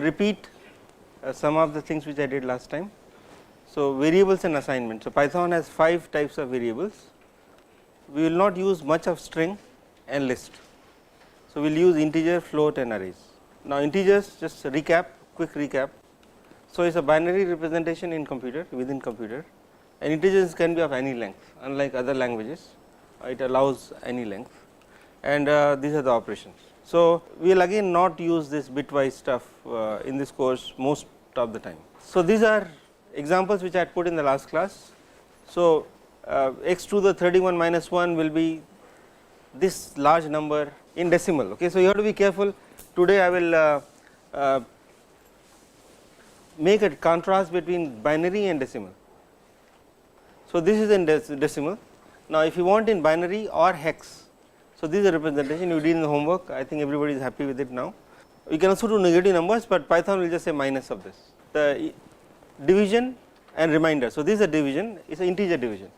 repeat some of the things which I did last time. So, variables and assignment. So, Python has 5 types of variables. We will not use much of string and list. So, we will use integer, float and arrays. Now, integers, just recap, quick recap. So, it is a binary representation in computer, within computer, and integers can be of any length, unlike other languages, it allows any length, and these are the operations. So, we will again not use this bitwise stuff in this course most of the time. So, these are examples which I had put in the last class. So, x to the 31 minus 1 will be this large number in decimal. Okay. So, you have to be careful. Today I will make a contrast between binary and decimal. So, this is in decimal. Now, if you want in binary or hex, so this is a representation you did in the homework. I think everybody is happy with it now. You can also do negative numbers, but Python will just say minus of this. The division and remainder. So, this is a division, it is an integer division.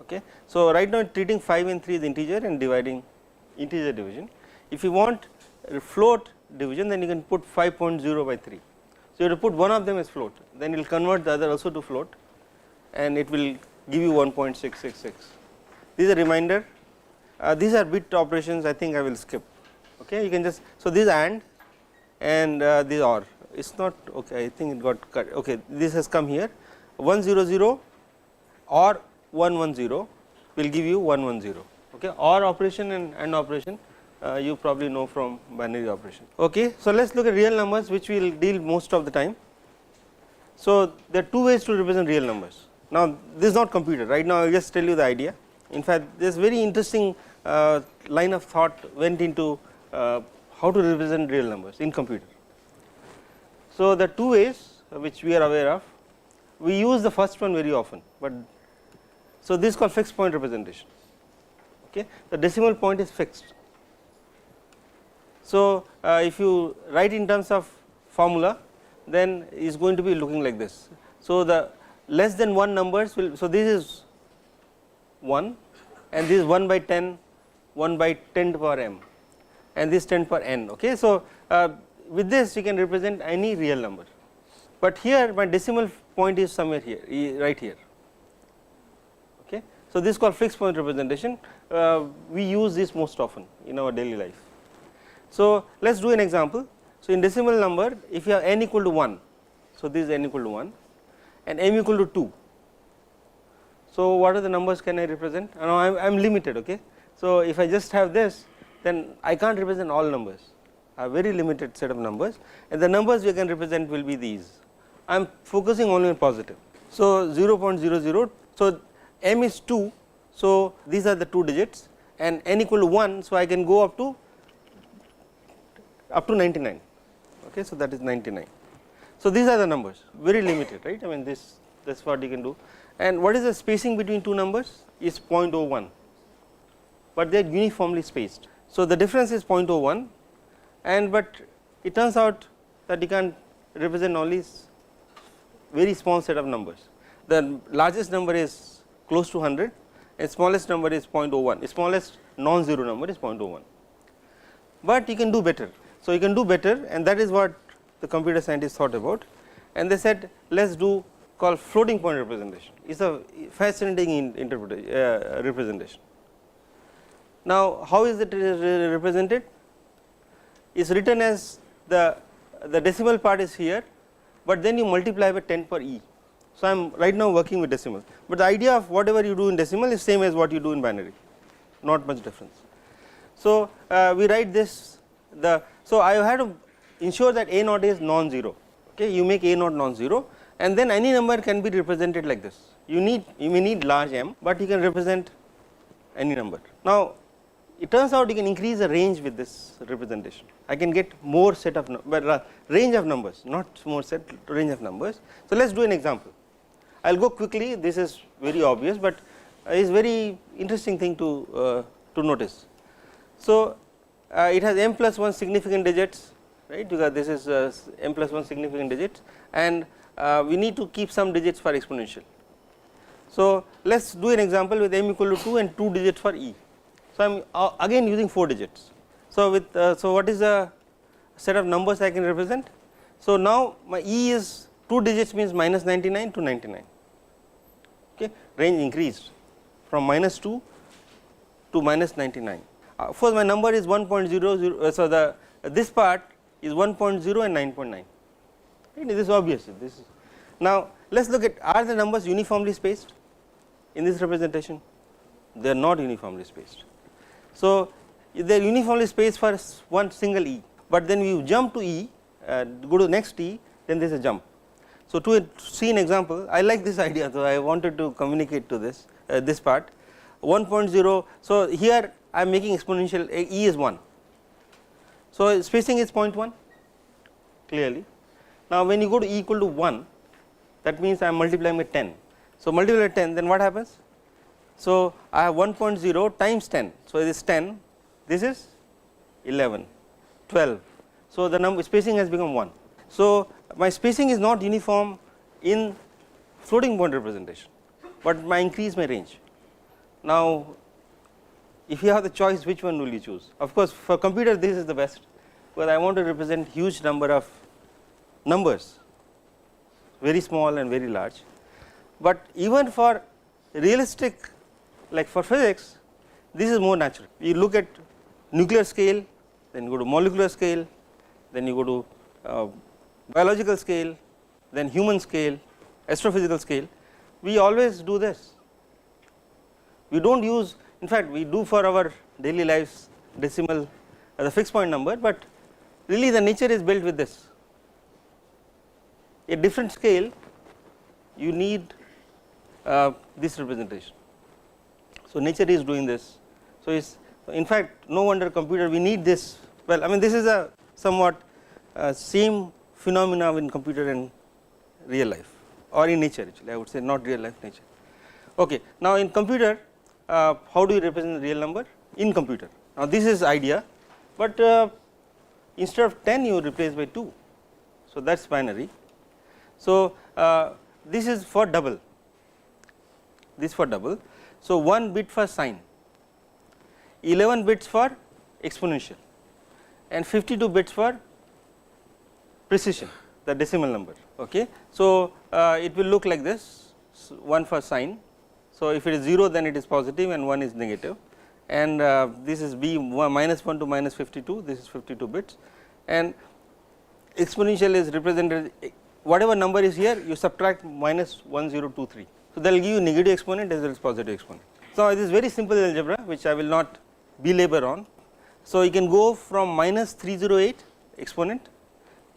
Okay. So, right now treating 5 and 3 is integer and dividing integer division. If you want float division, then you can put 5.0 by 3. So, you have to put one of them as float, then it will convert the other also to float, and it will give you 1.666. This is a reminder. These are bit operations, I think I will skip. Okay, you can just, so this and this OR. It is not okay. I think it got cut. Okay, this has come here. 100 or 110 will give you 110. Okay, OR operation and AND operation. You probably know from binary operation. Okay, so let us look at real numbers, which we will deal most of the time. So, there are 2 ways to represent real numbers. Now, this is not computer, right now I will just tell you the idea. In fact, there is very interesting line of thought went into how to represent real numbers in computer. So, the 2 ways which we are aware of, we use the first one very often, but so this is called fixed point representation. Okay, the decimal point is fixed. So, if you write in terms of formula, then it is going to be looking like this. So, the less than 1 numbers will, so this is 1 and this is 1 by 10, 1 by 10 to the power m, and this 10 to the power n. Okay. So, with this you can represent any real number, but here my decimal point is somewhere here, right here. Okay. So, this is called fixed point representation. We use this most often in our daily life. So, let us do an example. So, in decimal number, if you have n equal to 1, so this is n equal to 1 and m equal to 2. So, what are the numbers can I represent? Now, I am limited. Okay. So, if I just have this, then I can't represent all numbers, a very limited set of numbers, and the numbers we can represent will be these. I am focusing only on positive. So, 0.00, so m is 2, so these are the 2 digits, and n equal to 1, so I can go up to 99. Okay. So, that is 99. So, these are the numbers, very limited, right. I mean, this is what you can do. And what is the spacing between 2 numbers is 0.01, but they are uniformly spaced. So, the difference is 0.01, and but it turns out that you can represent only very small set of numbers. The largest number is close to 100 and smallest number is 0.01, smallest non-zero number is 0.01, but you can do better. So, you can do better, and that is what the computer scientists thought about, and they said let us do called floating point representation. It is a fascinating representation. Now, how is it represented? It is written as the decimal part is here, but then you multiply by 10 per e. So, I am right now working with decimal, but the idea of whatever you do in decimal is same as what you do in binary, not much difference. So, we write this, so I have to ensure that a naught is non-zero. Okay, you make a naught non-zero, and then any number can be represented like this. You may need large m, but you can represent any number. Now, it turns out you can increase the range with this representation. I can get more set of range of numbers, not more set, range of numbers. So, let us do an example. I will go quickly, this is very obvious, but it is very interesting thing to notice. So, it has m plus 1 significant digits, right, because this is m plus 1 significant digits, and we need to keep some digits for exponential. So, let us do an example with m equal to 2 and 2 digits for e. So, I am again using 4 digits. So, with so what is the set of numbers I can represent. So, now my E is 2 digits means minus 99 to 99, okay. Range increased from minus 2 to minus 99. Of course, my number is 1.00, so the this part is 1.0 and 9.9, right. This is obvious. This is. Now, let us look at, are the numbers uniformly spaced in this representation? They are not uniformly spaced. So, they are uniformly spaced for one single E, but then you jump to E, go to next E, then there is a jump. So, to see an example, I like this idea, so I wanted to communicate to this this part 1.0. So, here I am making exponential, E is 1. So, spacing is 0.1 clearly. Now, when you go to E equal to 1, that means I am multiplying by 10. So, multiply by 10, then what happens? So, I have 1.0 times 10. So, it is 10, this is 11, 12. So, the number spacing has become 1. So, my spacing is not uniform in floating point representation, but I increase my range. Now, if you have the choice, which one will you choose? Of course, for computer this is the best, because I want to represent huge number of numbers, very small and very large. But even for realistic, like for physics, this is more natural. You look at nuclear scale, then you go to molecular scale, then you go to biological scale, then human scale, astrophysical scale. We always do this. We do not use, in fact, we do for our daily lives decimal as a fixed point number, but really the nature is built with this. A different scale, you need this representation. So, nature is doing this. So, it's in fact no wonder computer we need this. Well, I mean this is a somewhat same phenomena in computer and real life, or in nature actually I would say, not real life, nature. Okay. Now, in computer how do you represent the real number in computer? Now, this is idea, but instead of 10 you replace by 2. So, that is binary. So, this is for double, this for double. So, 1 bit for sine, 11 bits for exponential, and 52 bits for precision, the decimal number. Okay. So, it will look like this, 1 for sine. So, if it is 0 then it is positive and 1 is negative, and this is b minus 1 to minus 52, this is 52 bits, and exponential is represented, whatever number is here you subtract minus 1023. So, that will give you negative exponent as well as positive exponent. So, it is very simple algebra which I will not belabor on. So, you can go from minus 308 exponent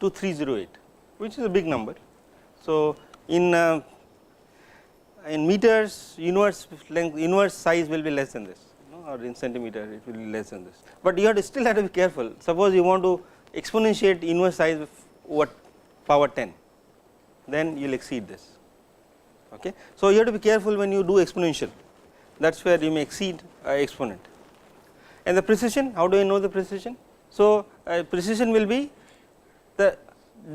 to 308, which is a big number. So, in meters universe length, universe size will be less than this, or in centimeter it will be less than this, but you have to still have to be careful. Suppose you want to exponentiate inverse size over power 10, then you will exceed this. Okay. So, you have to be careful when you do exponential, that is where you may exceed exponent. And the precision, how do I know the precision? So, precision will be the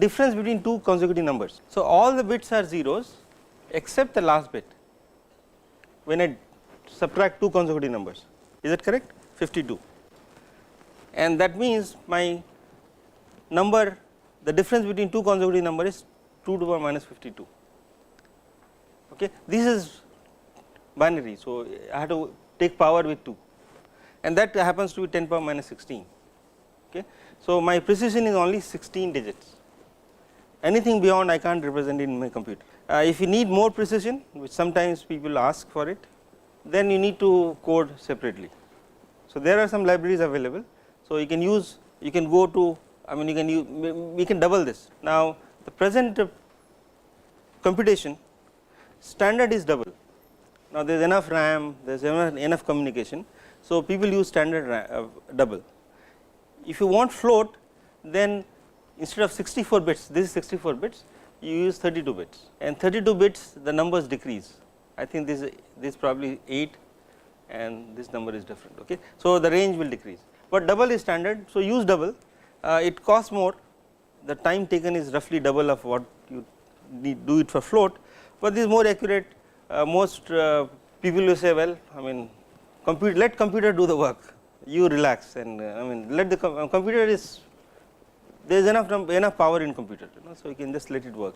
difference between two consecutive numbers. So, all the bits are zeros except the last bit when I subtract two consecutive numbers, is that correct? 52, and that means my number, the difference between two consecutive numbers is 2 to the power minus 52. Okay. This is binary. So, I have to take power with 2, and that happens to be 10 power minus 16. Okay. So, my precision is only 16 digits, anything beyond I can't represent in my computer. If you need more precision, which sometimes people ask for it, then you need to code separately. So, there are some libraries available. So, you can use, you can go to, I mean you can use, we can double this. Now, the present computation standard is double. Now, there is enough RAM, there is enough communication. So, people use standard double. If you want float, then instead of 64 bits, this is 64 bits, you use 32 bits, and 32 bits the numbers decrease. I think this probably 8 and this number is different. Okay. So, the range will decrease, but double is standard. So, use double, it costs more, the time taken is roughly double of what you need do it for float, but this is more accurate. Most people will say, well, I mean let computer do the work, you relax, and I mean let the computer is there is enough power in computer, so you can just let it work,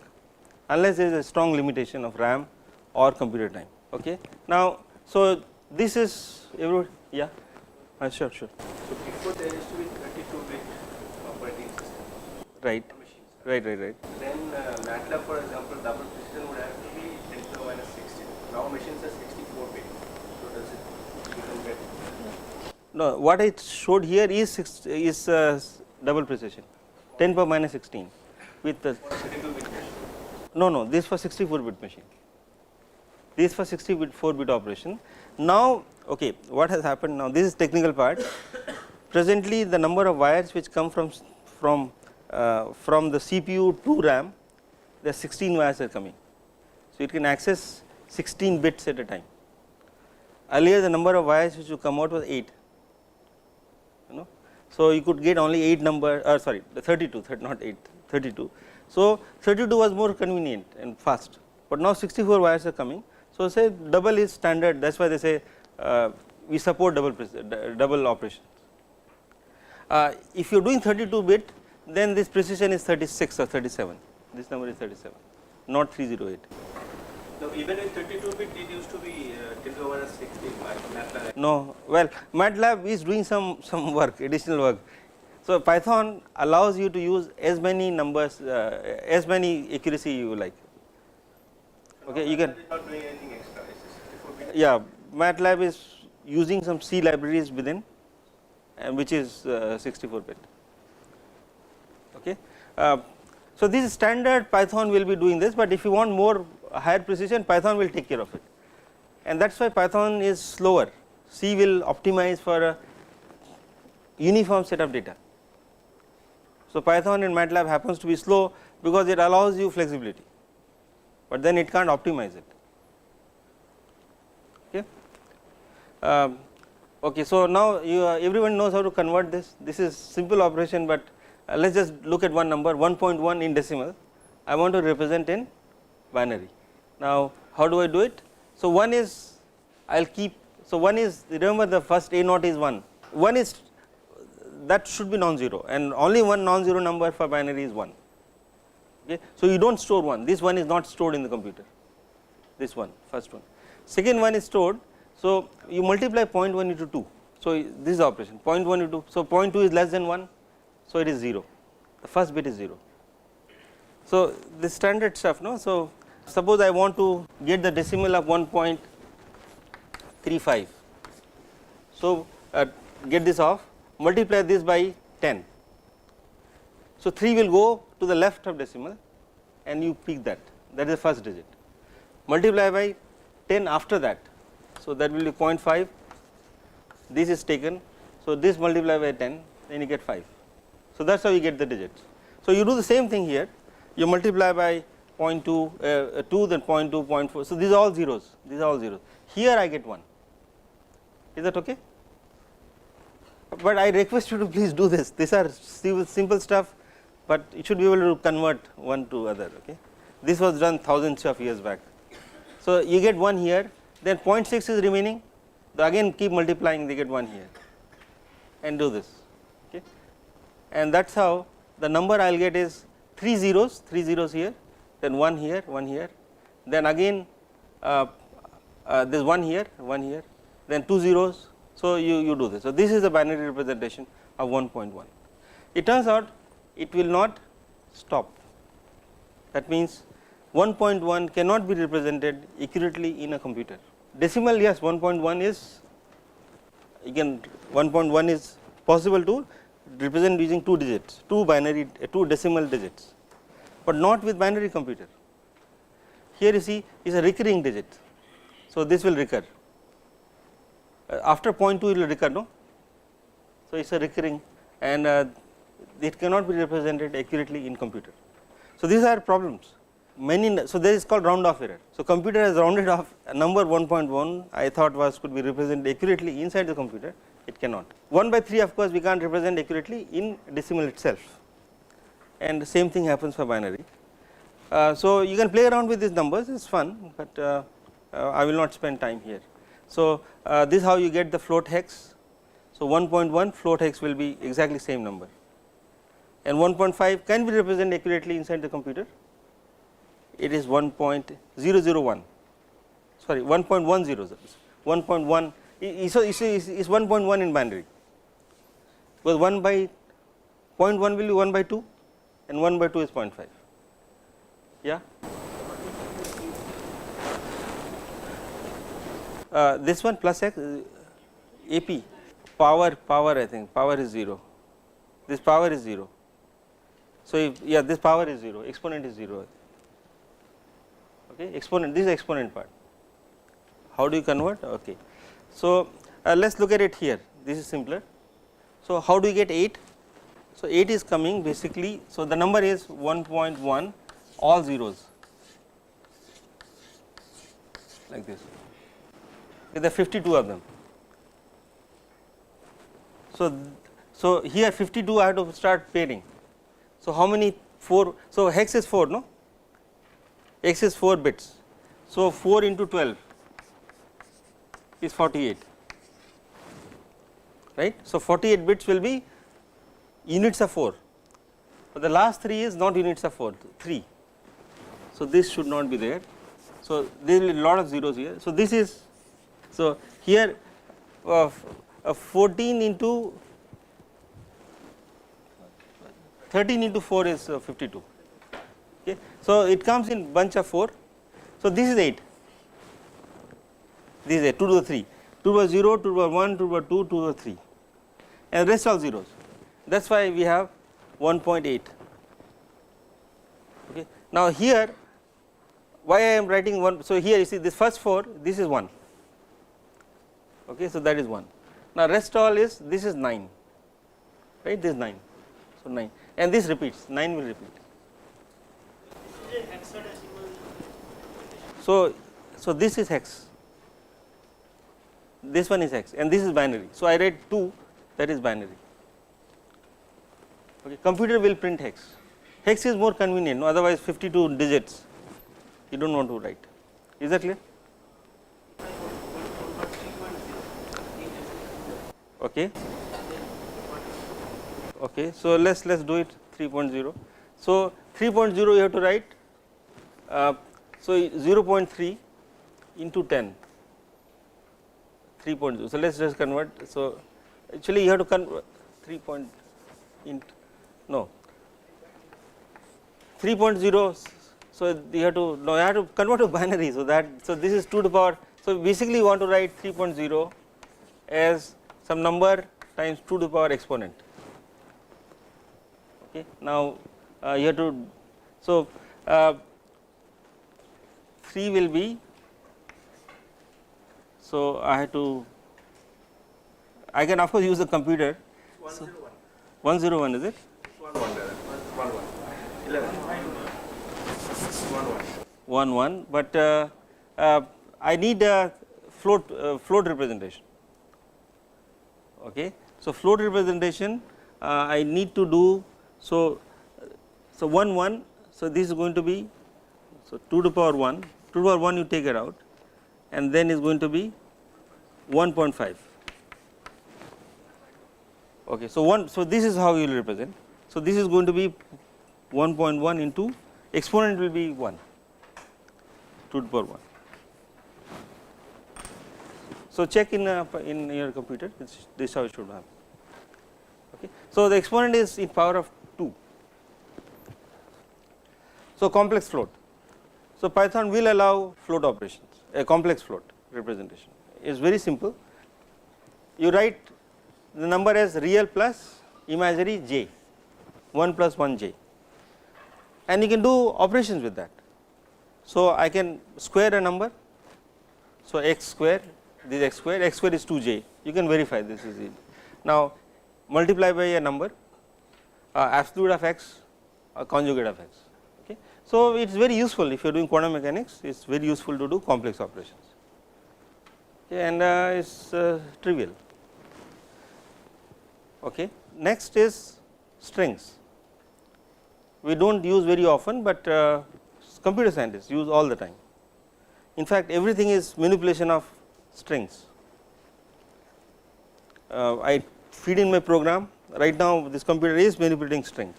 unless there is a strong limitation of RAM or computer time. Okay. Now, so this is everybody, yeah, sure. So before there used to be 32-bit operating system. Right. Right. Then MATLAB, for example, double precision would have to be 10 to the minus 16. Now machines are 64-bit. So does it become better? No, what I showed here is double precision, 10 power minus 16 with the 32-bit machine. No, this for 64-bit machine. This for 64-bit operation. Now, okay, what has happened now? This is technical part. Presently, the number of wires which come from the CPU to RAM, there are 16 wires are coming. So it can access 16 bits at a time. Earlier, the number of wires which would come out was 8. So you could get only 8 number, sorry, the 32, not 8, 32. So 32 was more convenient and fast, but now 64 wires are coming. So say double is standard. That's why they say we support double operations. If you're doing 32-bit, then this precision is 36 or 37. This number is 37, not 308. Now, even with 32-bit, it used to be 10 to the minus 16 MATLAB. No, well, MATLAB is doing some work, additional work. So Python allows you to use as many numbers, as many accuracy you like. Okay, you can. MATLAB is not doing anything extra. It's 64-bit. Yeah, MATLAB is using some C libraries within, which is 64-bit. Okay, so this is standard. Python will be doing this, but if you want more higher precision, Python will take care of it, and that's why Python is slower. C will optimize for a uniform set of data. So Python and MATLAB happens to be slow because it allows you flexibility, but then it can't optimize it. Okay. Okay. So now everyone knows how to convert this. This is simple operation, but let's just look at one number, 1.1 in decimal. I want to represent in binary. Now, how do I do it? So one is so one is, remember the first A0 is 1. 1 is, that should be non-zero, and only one non-zero number for binary is 1. Okay. So you don't store 1. This one is not stored in the computer. This one, first one. Second one is stored. So you multiply 0.1 into 2. So this is the operation, 0.1 into 2. So 0.2 is less than 1. So it is 0. The first bit is 0. So this standard stuff, no. So suppose I want to get the decimal of 1.35. So get this off, multiply this by 10. So 3 will go to the left of decimal, and you pick that. That is the first digit. Multiply by 10 after that. So that will be 0.5. This is taken. So this multiply by 10, then you get 5. So that's how you get the digits. So you do the same thing here. You multiply by 0.2, 2, then 0.2, 0.4. So these are all zeros. These are all zeros. Here I get 1. Is that okay? But I request you to please do this. These are simple stuff, but you should be able to convert one to other. Okay. This was done thousands of years back. So you get 1 here, then 0.6 is remaining. Again keep multiplying, they get 1 here, and do this. Okay. And that's how the number I will get is 3 zeros here, then 1 here, 1 here, then again there is 1 here, then 2 zeros. So you do this. So this is the binary representation of 1.1. It turns out it will not stop. That means 1.1 cannot be represented accurately in a computer. Decimal, yes, 1.1 is, again 1.1 is possible to represent using 2 digits, 2 decimal digits, but not with binary computer. Here you see is a recurring digit. So this will recur. After 0.2 it will recur, no? So it's a recurring, and it cannot be represented accurately in computer. So these are problems. So there is called round off error. So computer has rounded off a number 1.1 I thought could be represented accurately inside the computer. It cannot. 1/3 of course we can't represent accurately in decimal itself, and the same thing happens for binary. So you can play around with these numbers, it's fun, but I will not spend time here. So this is how you get the float hex. So 1.1 float hex will be exactly same number. and 1.5 can be represented accurately inside the computer. It is 1.001, sorry 1.10, 1.1 is 1.1 in binary, because 1 by 0.1 will be 1 by 2 and 1 by 2 is 0.5. Yeah. This one plus x AP power I think power is 0, this power is 0. So, if this power is 0, exponent is 0, okay, exponent, this is exponent part. How do you convert? Okay. So, let us look at it here, this is simpler. So, how do you get 8? So, 8 is coming basically, so the number is 1.1 all zeros like this, there are 52 of them. So, here 52 I have to start pairing. So, how many 4? So, hex is 4, no, x is 4 bits. So, 4 into 12 is 48, right. So, 48 bits will be units of 4, but the last 3 is not units of 4, 3. So, this should not be there. So, there will be a lot of zeros here. So, this is, so here 14 into 13 into 4 is 52. Okay. So, it comes in bunch of 4. So, this is 8, this is 8, 2 to the 3, 2 to the 0, 2 to the 1, 2 to the 2, 2 to the 3, and rest all zeros. That is why we have 1.8. Okay. Now, here why I am writing 1, so here you see this first 4, this is 1, okay, so that is 1. Now, rest all is, this is 9, right, this is 9, so 9, and this repeats, 9 will repeat. So, this is hex, this one is hex, and this is binary. So, I write 2, that is binary. Okay. Computer will print hex. Hex is more convenient, no, otherwise 52 digits you do not want to write. Is that clear? Okay. Okay. So, let us do it 3.0. So, 3.0 you have to write, so 0.3 into 10, 3.0. So, let us just convert. So, actually you have to convert 3 point int, no, 3.0. So, you have to, no, you have to convert to binary. So, that, so this is 2 to the power. So, basically you want to write 3.0 as some number times 2 to the power exponent. Okay. Now, you have to, so 3 will be, so I have to, I can of course use the computer. 101. 101 is it? 11. 11, but I need a float representation. Okay. So, float representation I need to do, so 1, so this is going to be, so 2 to the power 1, 2 to the power 1 you take it out, and then is going to be 1.5. Okay. So, so this is how you will represent. So, this is going to be 1.1 into exponent will be 1, 2 to the power 1. So, check in your computer, this is how it should happen. Okay. So, the exponent is in power of 2. So, complex float. So, Python will allow float operations, a complex float representation. It is very simple. You write the number as real plus imaginary j, 1 plus 1 j, and you can do operations with that. So, I can square a number. So, x square, this x square is 2 j, you can verify this is it. Now, multiply by a number, absolute of x, conjugate of x. Okay. So, it is very useful if you are doing quantum mechanics, it is very useful to do complex operations, okay, and it is trivial. Okay. Next is strings. We do not use very often, but computer scientists use all the time. In fact, everything is manipulation of strings. I feed in my program, right now this computer is manipulating string.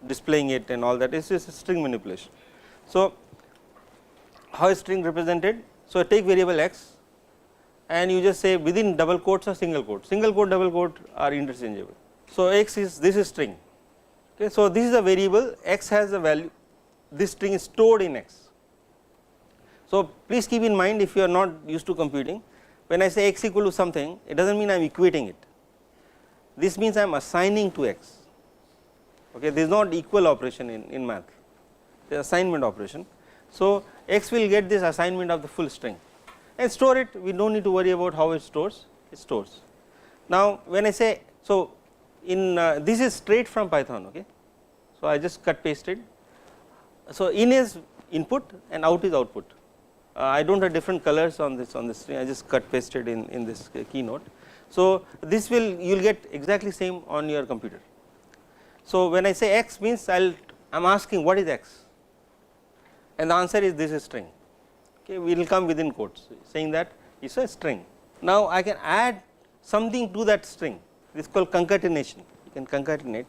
displaying it and all that. It's just a string manipulation. So how is string represented? So take variable x and you just say within double quotes or single quote, double quote are interchangeable. So x is, this is string, okay. So this is a variable, x has a value, this string is stored in x. So please keep in mind, if you are not used to computing, when I say x equal to something, it does not mean I am equating it, this means I am assigning to x, okay. This is not equal operation in math, the assignment operation. So x will get this assignment of the full string and store it, we do not need to worry about how it stores, it stores. Now when I say, so in this is straight from Python, okay. So I just cut pasted, so in is input and out is output. I do not have different colors on this string, I just cut pasted in this keynote. So this will, you will get exactly same on your computer. So when I say x means I am asking what is x, and the answer is this is string, okay. We will come within quotes saying that it is a string. Now I can add something to that string, this is called concatenation, you can concatenate.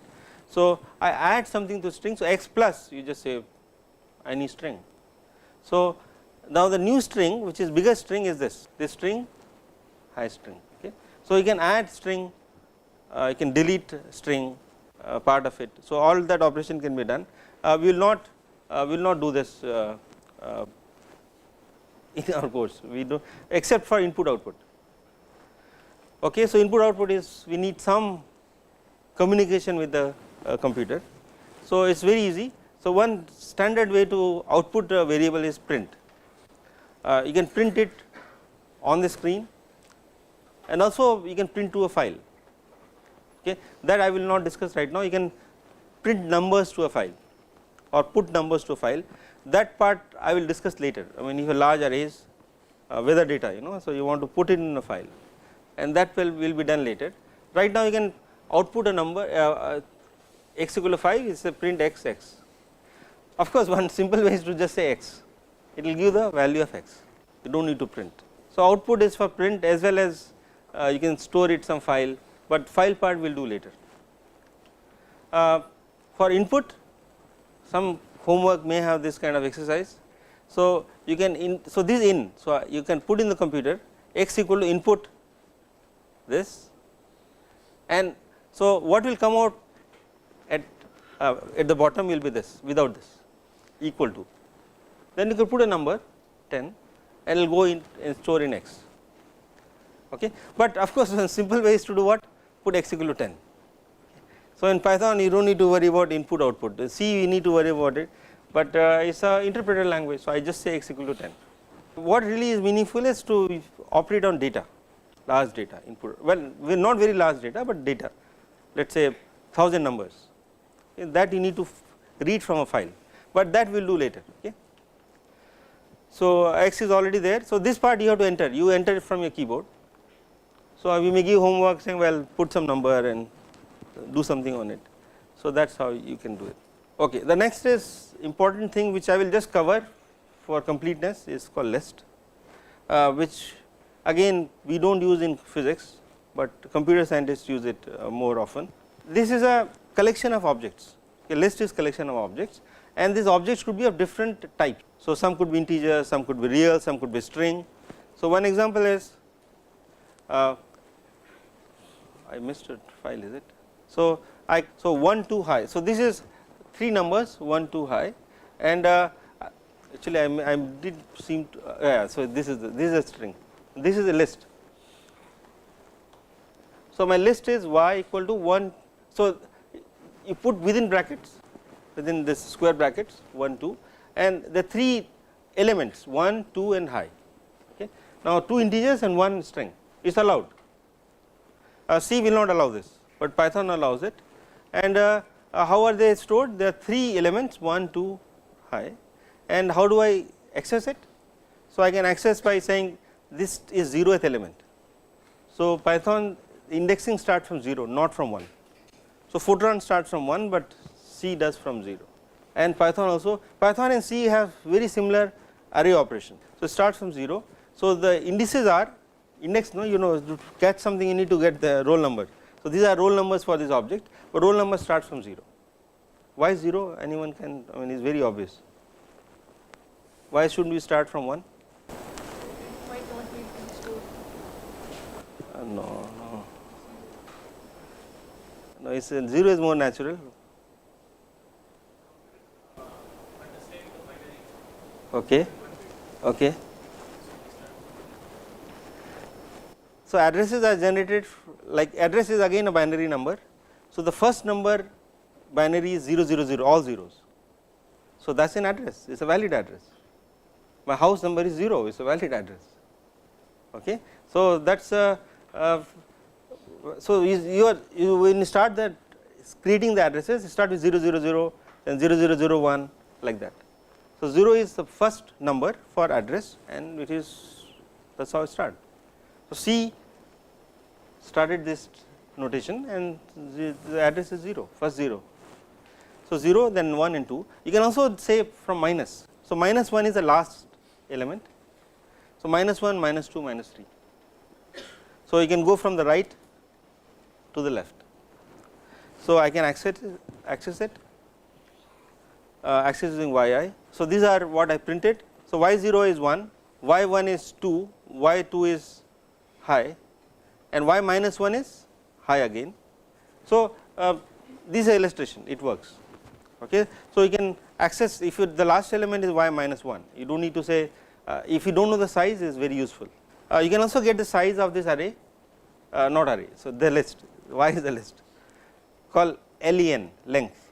So I add something to string, so x plus you just say any string. So now the new string, which is bigger string, is this string, high string, okay. So you can add string, you can delete string, part of it. So all that operation can be done. We will not do this in our course, we do, except for input output, okay. So input output is, we need some communication with the computer. So it is very easy. So one standard way to output a variable is print. You can print it on the screen and also you can print to a file, okay. That I will not discuss right now. You can print numbers to a file or put numbers to a file, that part I will discuss later. I mean, if a large arrays weather data, so you want to put it in a file and that will be done later. Right now you can output a number x equal to 5 is a print x. Of course one simple way is to just say x, it will give the value of x, you do not need to print. So output is for print as well as you can store it some file, but file part we will do later. For input, some homework may have this kind of exercise. So you can so this in, so you can put in the computer x equal to input this, and so what will come out at the bottom will be this, without this, equal to, then you could put a number 10 and it will go in and store in x, okay. But of course one simple way is to do what, put x equal to 10. So in Python you do not need to worry about input output, the C you need to worry about it, but it is a interpreted language, so I just say x equal to 10. What really is meaningful is to operate on data, large data input, well not very large data, but data, let us say 1000 numbers, that you need to read from a file, but that we will do later, okay. So x is already there, so this part you have to enter, you enter it from your keyboard. So we may give homework saying, well put some number and do something on it, so that is how you can do it, okay. The next is important thing which I will just cover for completeness is called list, which again we do not use in physics, but computer scientists use it more often. This is a collection of objects, a list is collection of objects, and these objects could be of different types. So some could be integers, some could be real, some could be string. So one example is, I missed a file, is it? So 1 2 high, so this is 3 numbers 1 2 high, and actually I did seem to yeah, so this is a string, this is a list. So my list is y equal to 1, so you put within brackets, within this square brackets 1 2, and the 3 elements 1 2 and high, okay. Now 2 integers and 1 string is allowed, C will not allow this, but Python allows it. And how are they stored? There are 3 elements 1 2 high, and how do I access it? So I can access by saying this is 0th element. So Python indexing starts from 0, not from 1. So Fortran starts from 1, but C does from 0, and Python also, Python and C have very similar array operation. So it starts from 0. So the indices are index, to catch something you need to get the roll number. So these are roll numbers for this object, but roll number starts from 0. Why 0? Anyone can, I mean, it's very obvious. Why shouldn't we start from 1? Might not be stored. No, no. No, it's 0 is more natural. Okay, okay. So addresses are generated, like address is again a binary number. So the first number binary is 000, all zeros. So that's an address, it's a valid address. My house number is 0, it's a valid address. Okay. So that's a so you when you start that creating the addresses, you start with 000, then 0001, like that. So 0 is the first number for address, and it is, that's how it starts. So C started this notation, and the address is 0, first 0. So 0, then 1 and 2. You can also say from minus. So minus 1 is the last element. So minus 1, minus 2, minus 3. So you can go from the right to the left. So I can access it using yi. So these are what I printed. So y0 is 1, y1 is 2, y2 is high, and y minus 1 is high again. So this is an illustration, it works. Okay. So you can access, if the last element is y minus 1, you do not need to say, if you do not know the size, it is very useful. You can also get the size of this array, not array. So the list, y is the list, called len, length.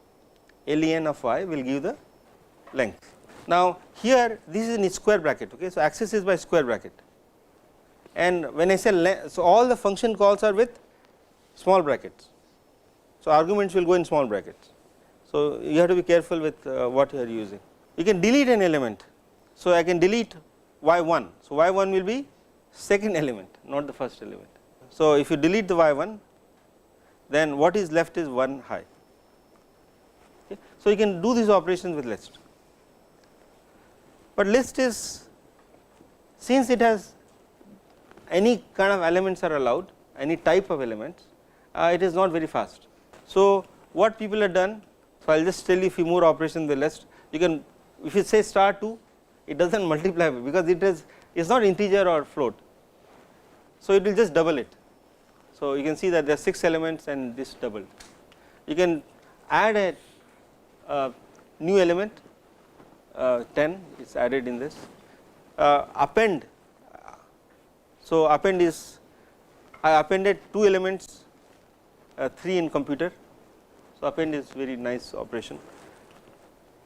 Len of y will give the length. Now here this is in square bracket. Okay. So access is by square bracket, and when I say so all the function calls are with small brackets. So arguments will go in small brackets. So you have to be careful with what you are using. You can delete an element. So I can delete y1. So y1 will be second element, not the first element. So if you delete the y1, then what is left is 1 high. Okay. So you can do these operations with list. But list is, since it has any kind of elements are allowed, any type of elements, it is not very fast. So what people have done, so I will just tell you a few more operations with list. You can, if you say star 2, it does not multiply because it is not integer or float. So it will just double it. So you can see that there are 6 elements and this doubled. You can add a new element, 10 is added in this. Append, so append is, I appended 2 elements, 3 in computer. So append is very nice operation,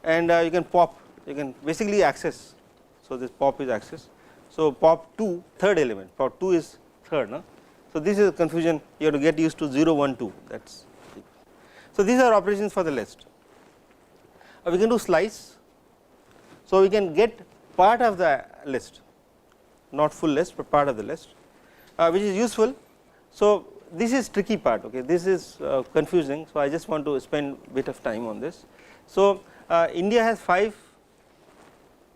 and you can pop, you can basically access. So this pop is access. So pop 2, third element, pop 2 is third. No? So this is a confusion, you have to get used to 0, 1, 2. That's so these are operations for the list. We can do slice. So we can get part of the list, not full list, but part of the list, which is useful. So this is tricky part. Okay, this is confusing. So I just want to spend a bit of time on this. So India has 5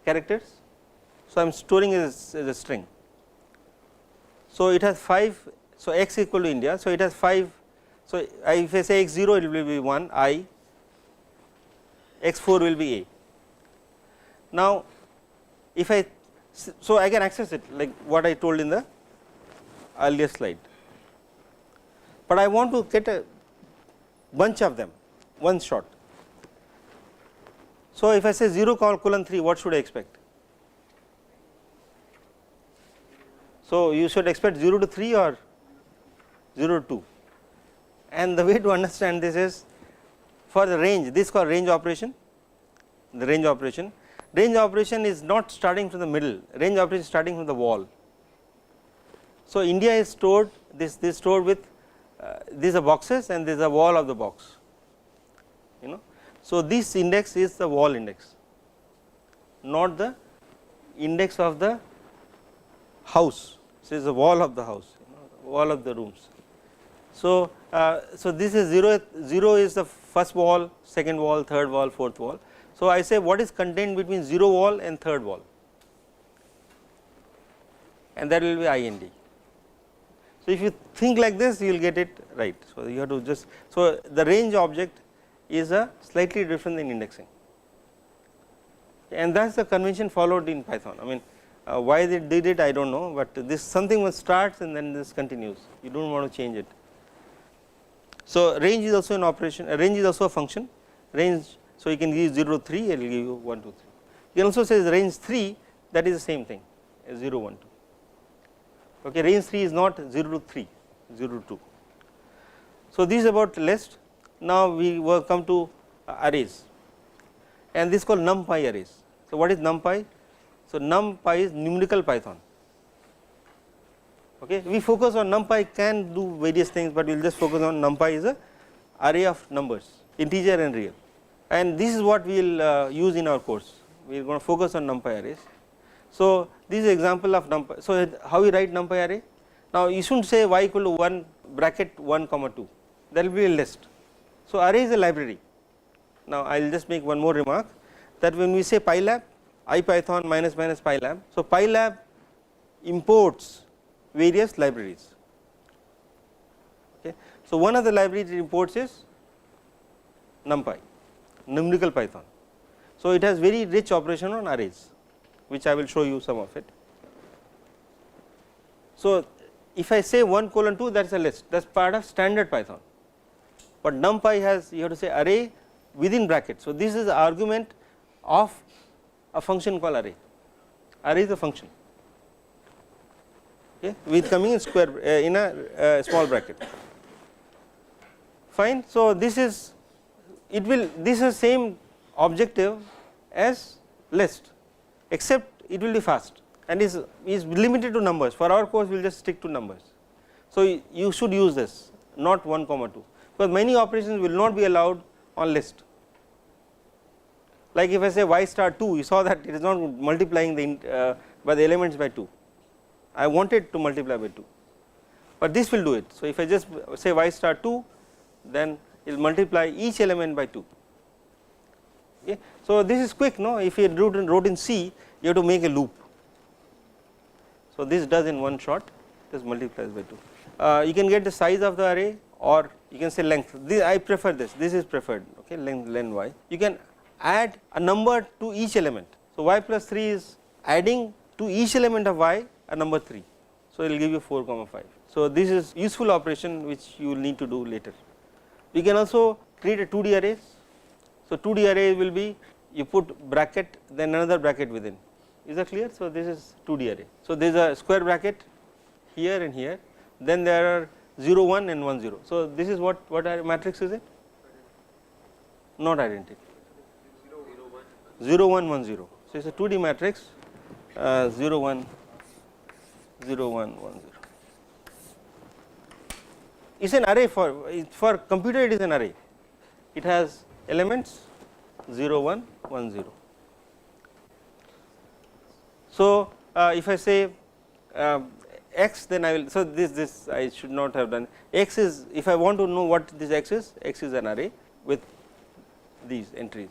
characters. So I am storing it as a string. So it has 5. So x equal to India. So it has 5. So if I say x0, it will be 1 I, x4 will be a. Now if I, so I can access it like what I told in the earlier slide, but I want to get a bunch of them one shot. So if I say 0 colon 3, what should I expect? So you should expect 0 to 3 or 0 to 2, and the way to understand this is for the range, this is called range operation. The range operation is not starting from the middle, range operation is starting from the wall. So India is stored, this stored with these are boxes and there is a wall of the box, you know. So this index is the wall index, not the index of the house. So it is the wall of the house, you know, wall of the rooms. So so this is 0 is the first wall, second wall, third wall, fourth wall. So I say what is contained between 0 wall and third wall, and that will be IND. So if you think like this, you will get it right. So you have to just, so the range object is a slightly different than indexing, and that is the convention followed in Python. I mean why they did it I do not know, but this something was starts and then this continues, you do not want to change it. So range is also an operation, range is also a function, range, so you can give 0 to 3, it will give you 1 to 3. You can also say range 3, that is the same thing as 0 1 2. Okay, range 3 is not 0 to 3, 0 to 2. So this is about list. Now we will come to arrays, and this is called NumPy arrays. So what is NumPy? So NumPy is numerical Python. Okay, we focus on NumPy can do various things, but we will just focus on NumPy is a array of numbers, integer and real, and this is what we will use in our course. We are going to focus on NumPy arrays. So this is example of NumPy. So how we write NumPy array? Now you shouldn't say y equal to 1 bracket 1 comma 2, that will be a list. So array is a library. Now I will just make one more remark, that when we say pylab, IPython minus minus pylab, so pylab imports various libraries. Okay. So one of the libraries it imports is NumPy, numerical Python. So it has very rich operation on arrays, which I will show you some of it. So if I say 1 colon 2, that is a list, that is part of standard Python, but NumPy has, you have to say array within brackets. So this is the argument of a function called array. Array is a function, okay, with coming in square in a small bracket. Fine. So this is, it will, this is same objective as list, except it will be fast and is limited to numbers. For our course we will just stick to numbers. So you should use this, not 1 comma 2, because many operations will not be allowed on list. Like if I say y star 2, you saw that it is not multiplying the by the elements by 2. I wanted to multiply by 2, but this will do it. So if I just say y star 2, then it will multiply each element by 2. Okay. So this is quick, no? If you wrote in C, you have to make a loop. So this does in one shot, this multiplies by 2. You can get the size of the array, or you can say length. This, I prefer this. This is preferred. Okay, length len y. You can add a number to each element. So y plus 3 is adding to each element of y a number 3. So it will give you 4 comma 5. So this is useful operation which you will need to do later. We can also create a 2D arrays. So 2D array will be, you put bracket then another bracket within. Is that clear? So this is 2D array. So there is a square bracket here and here, then there are 0 1 and 1 0. So this is what matrix is it? Not identical. 0 1 1 0. So it is a 2D matrix, 0 1 0 1 1 0. It is an array, for computer it is an array. It has elements 0 1 1 0. So if I say x, then I will, so this I should not have done. X is, if I want to know what this x is an array with these entries.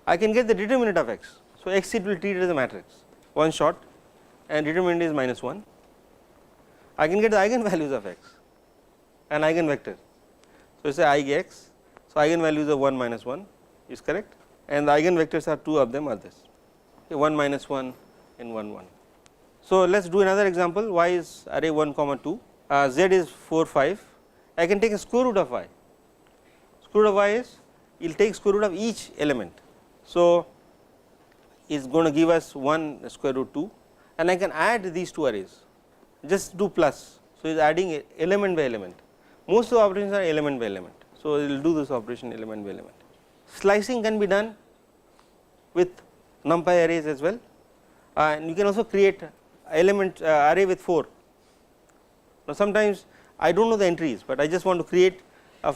I can get the determinant of x. So x it will treat as a matrix, one shot, and determinant is -1. I can get the eigenvalues of x and eigenvector. So say eigx. So eigenvalues of 1 minus 1 is correct, and the eigenvectors are two of them are this, okay, 1 minus 1 and 1 1. So let us do another example. Y is array 1 comma 2, z is 4 5. I can take a square root of y. Square root of y is, you will take square root of each element. So it is going to give us 1 square root 2, and I can add these two arrays, just do plus. So it is adding element by element. Most of the operations are element by element. So it will do this operation element by element. Slicing can be done with NumPy arrays as well, and you can also create element array with 4. Now sometimes I do not know the entries, but I just want to create a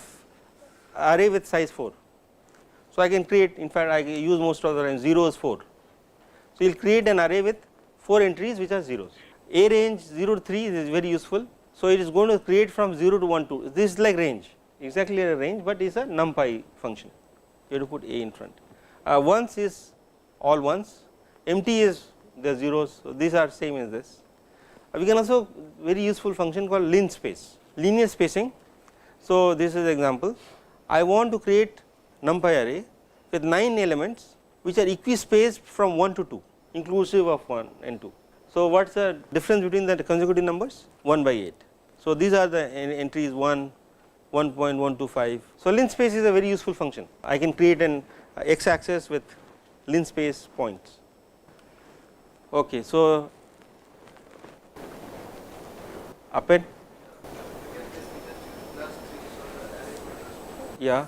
array with size 4. So I can create, in fact I use most of the time 0 is 4. So you will create an array with 4 entries which are zeros. A range 0 to 3 is very useful. So it is going to create from 0 to 1 2. This is like range, exactly a range, but it is a NumPy function. You have to put a in front. Ones is all ones, empty is the zeros. So these are same as this. We can also very useful function called linspace, linear spacing. So this is example. I want to create numpy array with 9 elements which are equispaced from 1 to 2 inclusive of 1 and 2. So, what is the difference between the consecutive numbers? 1 by 8. So, these are the entries 1, 1.125. So, linspace is a very useful function. I can create an x axis with linspace points. Okay, so append. Yeah.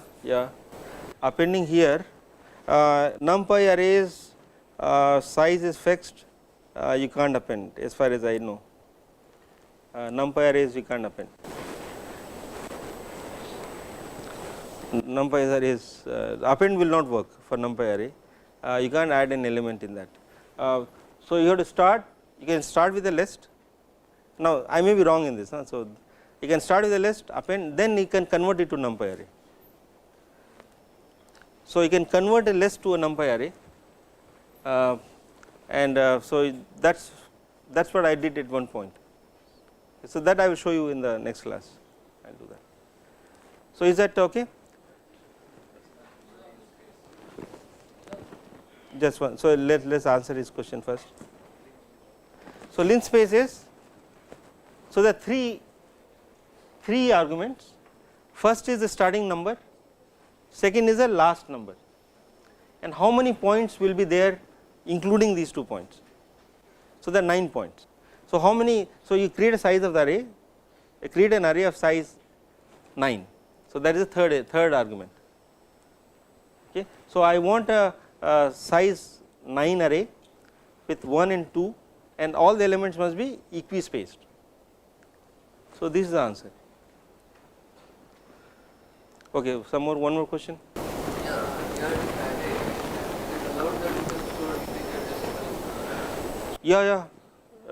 Appending here, numpy arrays size is fixed. You can't append as far as I know. Numpy arrays you can't append. Numpy arrays append will not work for numpy array. You can't add an element in that. So, you have to start. You can start with a list. Now, I may be wrong in this. So, you can start with a list, append, then you can convert it to numpy array. So, you can convert a list to a numpy array, so that is what I did at one point. So, that I will show you in the next class. I will do that. So, is that okay? Just one. So, let us answer his question first. So, linspace is, so the three arguments. First is the starting number, second is the last number, and how many points will be there including these 2 points. So, there are 9 points. So, how many? So, you create a size of the array, create an array of size 9. So, that is the third argument. Okay. So, I want a size 9 array with 1 and 2, and all the elements must be equispaced. So, this is the answer. Okay, one more question. Yeah.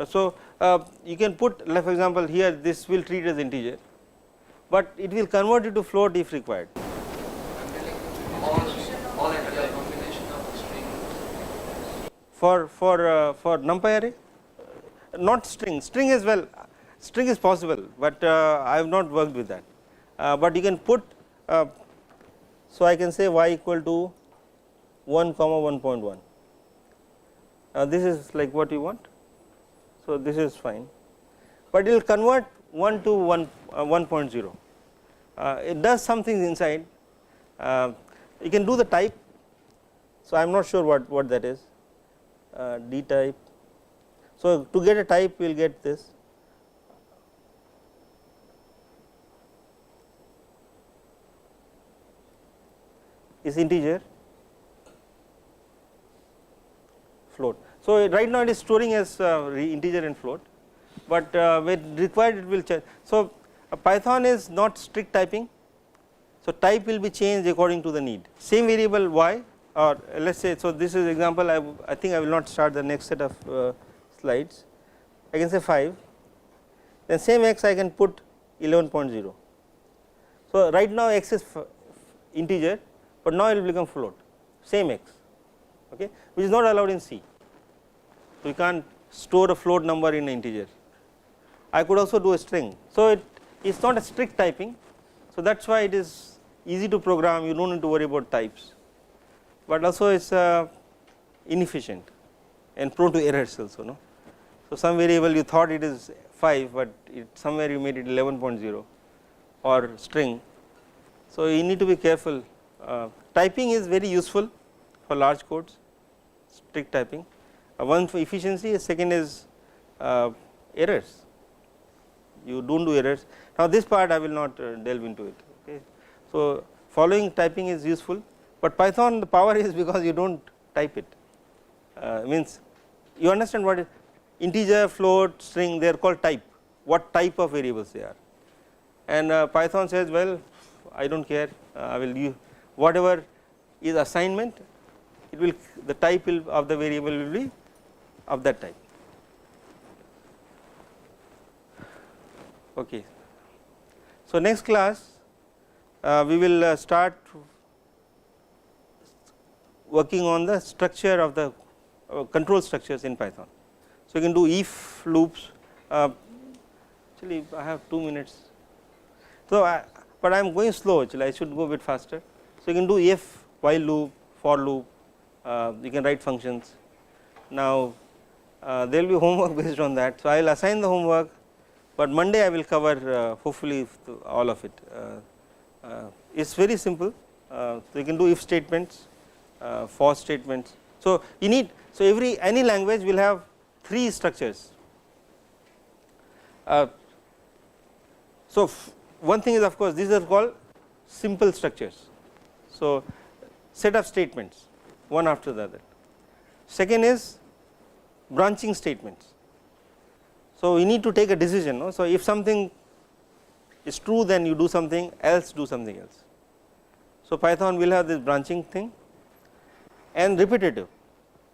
So, you can put, like for example, here this will treat as integer, but it will convert it to float if required. All entire combination of string. For numpy array, not string. String as well. String is possible, but I have not worked with that. But you can put. So, I can say y equal to 1 comma 1.1. This is like what you want. So, this is fine, but it will convert 1 to 1.0. It does something inside. You can do the type. So, I am not sure what that is. D type. So, to get a type we will get this. Is integer, float. So, right now it is storing as integer and float, but when required it will change. So, Python is not strict typing. So, type will be changed according to the need. Same variable y, or let us say, so this is example. I think I will not start the next set of slides. I can say 5, then same x I can put 11.0. So, right now x is integer, but now it will become float, same x, okay, which is not allowed in C. So, you can't store a float number in an integer. I could also do a string. So, it is not a strict typing. So, that is why it is easy to program, you do not need to worry about types, but also it is inefficient and prone to errors also. No? So, some variable you thought it is 5, but somewhere you made it 11.0 or string. So, you need to be careful. Typing is very useful for large codes, strict typing. One for efficiency, second is errors. You do not do errors. Now, this part I will not delve into it. Okay. So, following typing is useful, but Python the power is because you do not type it. Means you understand what is integer, float, string, they are called type, what type of variables they are. And Python says, well, I do not care, I will use whatever is assignment, it will, the type of the variable will be of that type. Okay. So, next class we will start working on the structure of the control structures in Python. So, you can do if loops. Actually, I have 2 minutes. So, but I am going slow, actually I should go a bit faster. So, you can do if, while loop, for loop, you can write functions. Now, there will be homework based on that. So, I will assign the homework, but Monday I will cover hopefully all of it. It is very simple. So, you can do if statements, for statements. So, you need, so any language will have 3 structures. So, one thing is of course, these are called simple structures. So, set of statements one after the other. Second is branching statements. So, you need to take a decision. No? So, if something is true, then you do something else, do something else. So, Python will have this branching thing and repetitive.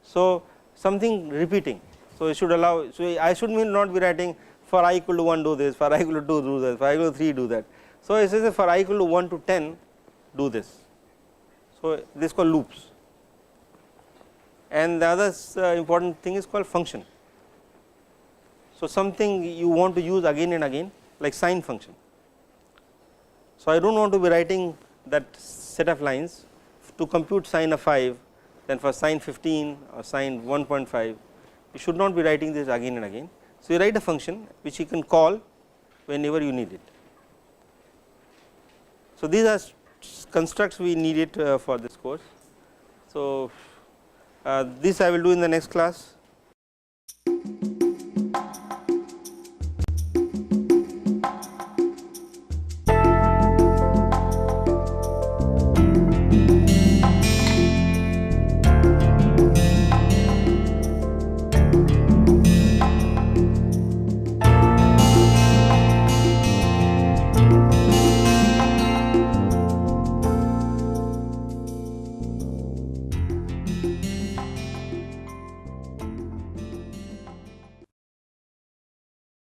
So, something repeating. So, it should allow, so I should not be writing for I equal to 1 do this, for I equal to 2 do this, for I equal to 3 do that. So, it says for I equal to 1 to 10 do this. So, this is called loops, and the other important thing is called function. So, something you want to use again and again, like sine function. So, I do not want to be writing that set of lines to compute sine of 5, then for sine 15 or sine 1.5, you should not be writing this again and again. So, you write a function which you can call whenever you need it. So, these are constructs we need it for this course. So, this I will do in the next class.